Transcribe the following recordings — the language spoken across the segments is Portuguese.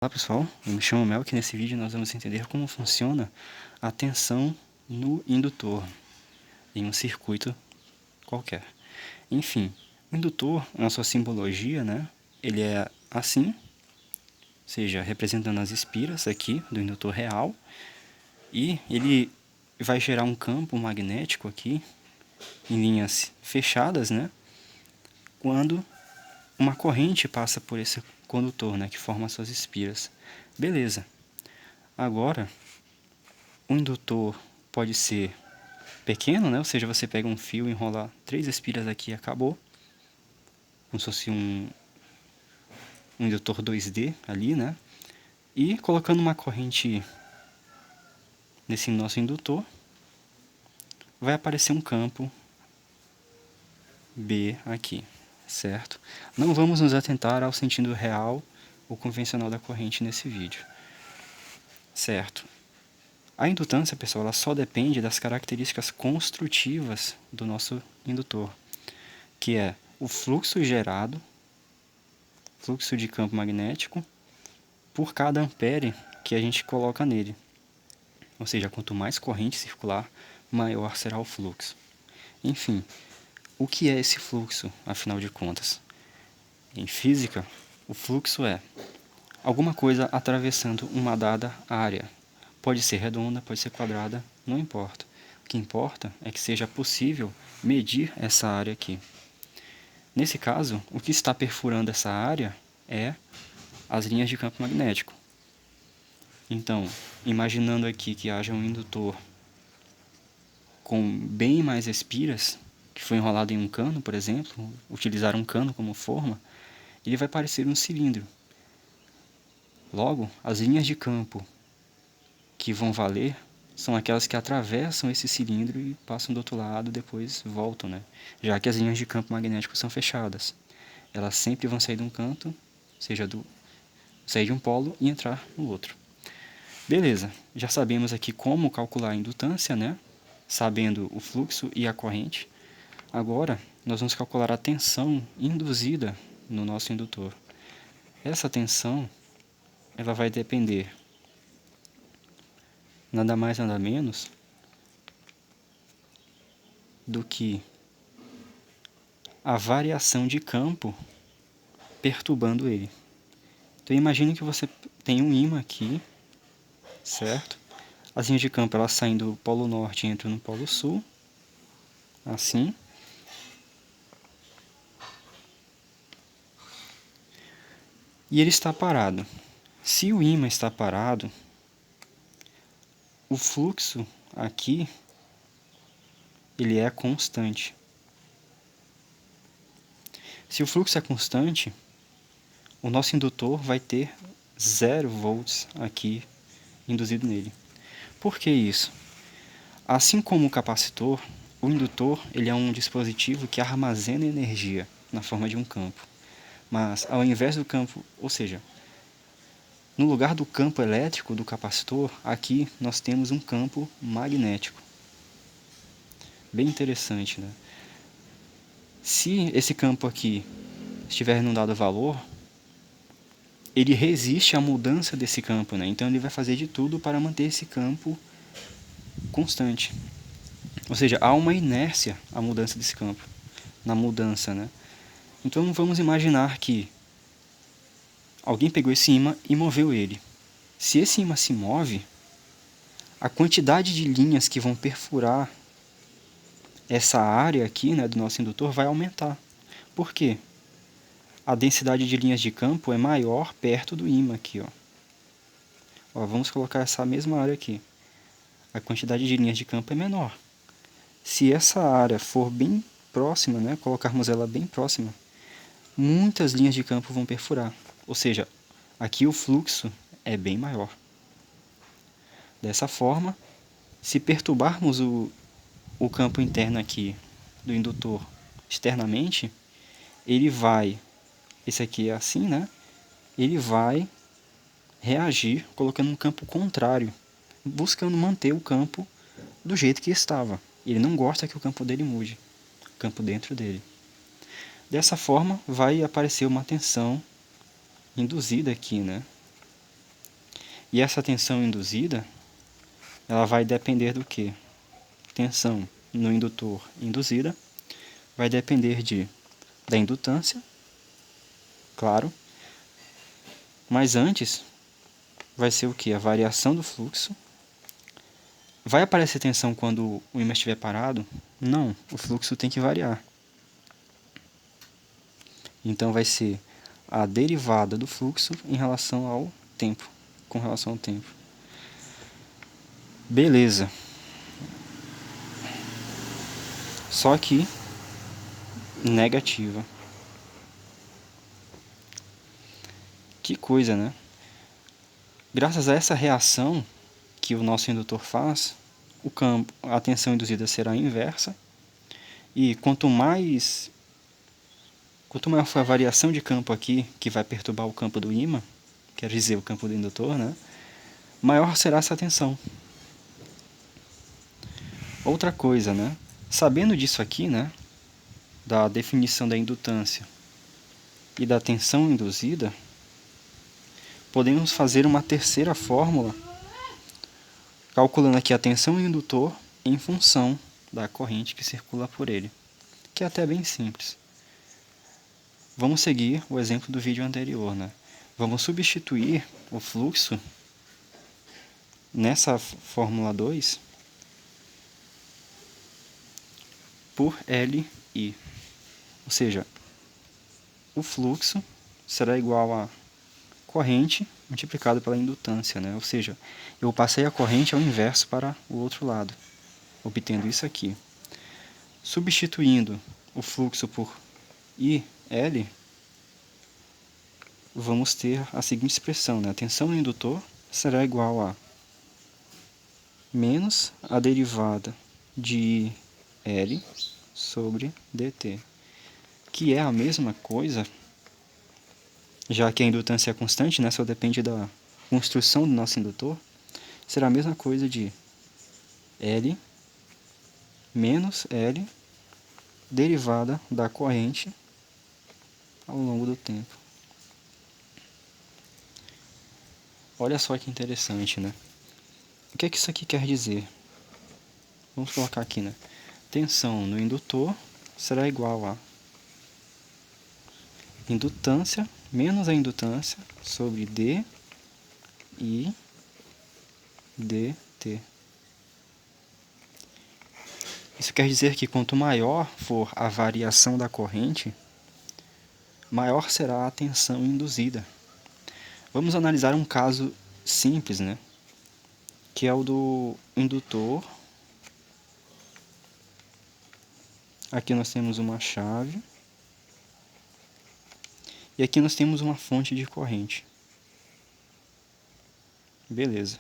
Olá pessoal, eu me chamo Mel, que nesse vídeo nós vamos entender como funciona a tensão no indutor em um circuito qualquer. Enfim, o indutor, na sua simbologia, ele é assim, ou seja, representando as espiras aqui do indutor real, e ele vai gerar um campo magnético aqui em linhas fechadas, quando uma corrente passa por esse condutor, que forma as suas espiras. Beleza. Agora, o indutor pode ser pequeno, ou seja, você pega um fio, enrola 3 espiras aqui e acabou. Como se fosse um indutor 2D ali, E colocando uma corrente nesse nosso indutor, vai aparecer um campo B aqui, certo? Não vamos nos atentar ao sentido real ou convencional da corrente nesse vídeo, certo? A indutância, pessoal, ela só depende das características construtivas do nosso indutor, que é o fluxo gerado, fluxo de campo magnético, por cada ampere que a gente coloca nele. Ou seja, quanto mais corrente circular, maior será o fluxo. Enfim, o que é esse fluxo, afinal de contas? Em física, o fluxo é alguma coisa atravessando uma dada área. Pode ser redonda, pode ser quadrada, não importa. O que importa é que seja possível medir essa área aqui. Nesse caso, o que está perfurando essa área é as linhas de campo magnético. Então, imaginando aqui que haja um indutor com bem mais espiras, que foi enrolado em um cano, por exemplo, utilizar um cano como forma, ele vai parecer um cilindro. Logo, as linhas de campo que vão valer são aquelas que atravessam esse cilindro e passam do outro lado, depois voltam, Já que as linhas de campo magnético são fechadas. Elas sempre vão sair de um canto, sair de um polo e entrar no outro. Beleza, já sabemos aqui como calcular a indutância, Sabendo o fluxo e a corrente. Agora, nós vamos calcular a tensão induzida no nosso indutor. Essa tensão, ela vai depender nada mais nada menos do que a variação de campo perturbando ele. Então imagine que você tem um ímã aqui, certo? As linhas de campo elas saem do polo norte e entram no polo sul, assim. E ele está parado. Se o ímã está parado, o fluxo aqui ele é constante. Se o fluxo é constante, o nosso indutor vai ter 0 volts aqui induzido nele. Por que isso? Assim como o capacitor, o indutor ele é um dispositivo que armazena energia na forma de um campo. Mas ao invés do campo, ou seja, no lugar do campo elétrico do capacitor, aqui nós temos um campo magnético. Bem interessante, Se esse campo aqui estiver num dado valor, ele resiste à mudança desse campo, Então ele vai fazer de tudo para manter esse campo constante. Ou seja, há uma inércia à mudança desse campo, na mudança, Então vamos imaginar que alguém pegou esse ímã e moveu ele. Se esse ímã se move, a quantidade de linhas que vão perfurar essa área aqui, do nosso indutor vai aumentar. Por quê? A densidade de linhas de campo é maior perto do ímã aqui, vamos colocar essa mesma área aqui. A quantidade de linhas de campo é menor. Se essa área for bem próxima, colocarmos ela bem próxima, muitas linhas de campo vão perfurar. Ou seja, aqui o fluxo é bem maior. Dessa forma, se perturbarmos o campo interno aqui do indutor externamente, ele vai, esse aqui é assim, ele vai reagir colocando um campo contrário, buscando manter o campo do jeito que estava. Ele não gosta que o campo dele mude, o campo dentro dele. Dessa forma, vai aparecer uma tensão induzida aqui, E essa tensão induzida, ela vai depender do quê? Tensão no indutor induzida vai depender da indutância, claro, mas antes vai ser o quê? A variação do fluxo. Vai aparecer tensão quando o ímã estiver parado? Não, o fluxo tem que variar. Então vai ser a derivada do fluxo em relação ao tempo, com relação ao tempo. Beleza. Só que negativa. Que coisa, né? Graças a essa reação que o nosso indutor faz, a tensão induzida será inversa, e quanto maior for a variação de campo aqui, que vai perturbar o campo do ímã, quer dizer, o campo do indutor, né? Maior será essa tensão. Outra coisa, né? Sabendo disso aqui, né? Da definição da indutância e da tensão induzida, podemos fazer uma terceira fórmula, calculando aqui a tensão do indutor em função da corrente que circula por ele, que é até bem simples. Vamos seguir o exemplo do vídeo anterior, né? Vamos substituir o fluxo nessa fórmula 2 por Li. Ou seja, o fluxo será igual a corrente multiplicado pela indutância, né? Ou seja, eu passei a corrente ao inverso para o outro lado, obtendo isso aqui. Substituindo o fluxo por IL, vamos ter a seguinte expressão, né? A tensão do indutor será igual a menos a derivada de L sobre dt, que é a mesma coisa, já que a indutância é constante, né? Só depende da construção do nosso indutor, será a mesma coisa de L menos L derivada da corrente ao longo do tempo. Olha só que interessante, né? O que é que isso aqui quer dizer? Vamos colocar aqui, né? Tensão no indutor será igual a indutância menos a indutância sobre d e dt. Isso quer dizer que quanto maior for a variação da corrente, maior será a tensão induzida. Vamos analisar um caso simples, né? Que é o do indutor. Aqui nós temos uma chave. E aqui nós temos uma fonte de corrente. Beleza.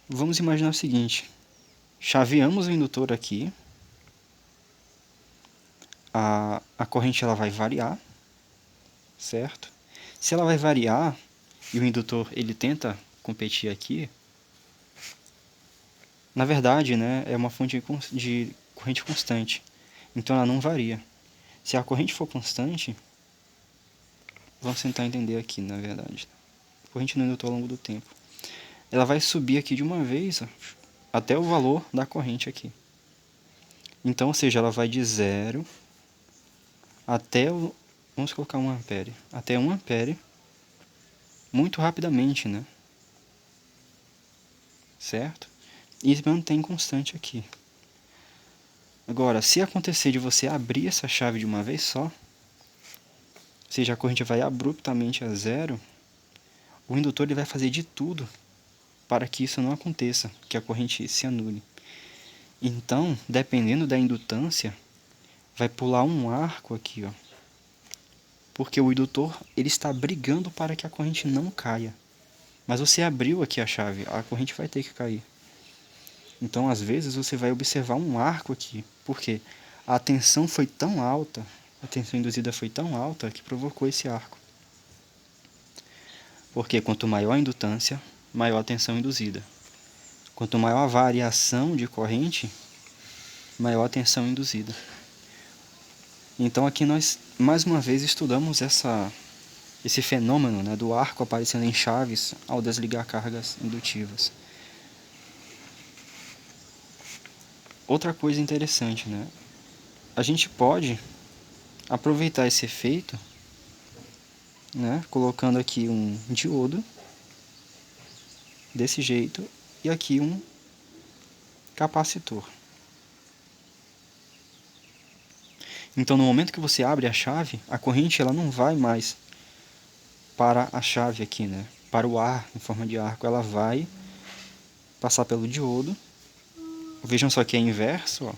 Vamos imaginar o seguinte. Chaveamos o indutor aqui. A corrente ela vai variar, certo? Se ela vai variar e o indutor ele tenta competir aqui, na verdade, né, é uma fonte de corrente constante. Então ela não varia. Se a corrente for constante, vamos tentar entender aqui, na verdade. A corrente no indutor ao longo do tempo. Ela vai subir aqui de uma vez até o valor da corrente aqui. Então, ou seja, ela vai de 0 até vamos colocar 1 ampere. Até 1 ampere, muito rapidamente, né? Certo? E mantém constante aqui. Agora, se acontecer de você abrir essa chave de uma vez só, ou seja, a corrente vai abruptamente a 0, o indutor ele vai fazer de tudo para que isso não aconteça, que a corrente se anule. Então, dependendo da indutância, vai pular um arco aqui, ó. Porque o indutor ele está brigando para que a corrente não caia. Mas você abriu aqui a chave, a corrente vai ter que cair. Então, às vezes, você vai observar um arco aqui. Por quê? A tensão foi tão alta, a tensão induzida foi tão alta que provocou esse arco. Porque quanto maior a indutância, maior a tensão induzida. Quanto maior a variação de corrente, maior a tensão induzida. Então aqui nós, mais uma vez, estudamos essa esse fenômeno, né, do arco aparecendo em chaves ao desligar cargas indutivas. Outra coisa interessante, né? A gente pode aproveitar esse efeito, né, colocando aqui um diodo desse jeito e aqui um capacitor. Então, no momento que você abre a chave, a corrente ela não vai mais para a chave aqui, né? Para o ar em forma de arco, ela vai passar pelo diodo. Vejam só que é inverso, ó,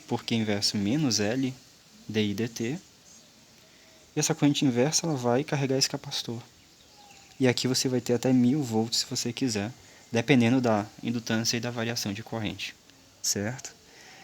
porque é inverso menos L di dt. E essa corrente inversa ela vai carregar esse capacitor. E aqui você vai ter até 1000 volts se você quiser, dependendo da indutância e da variação de corrente, certo?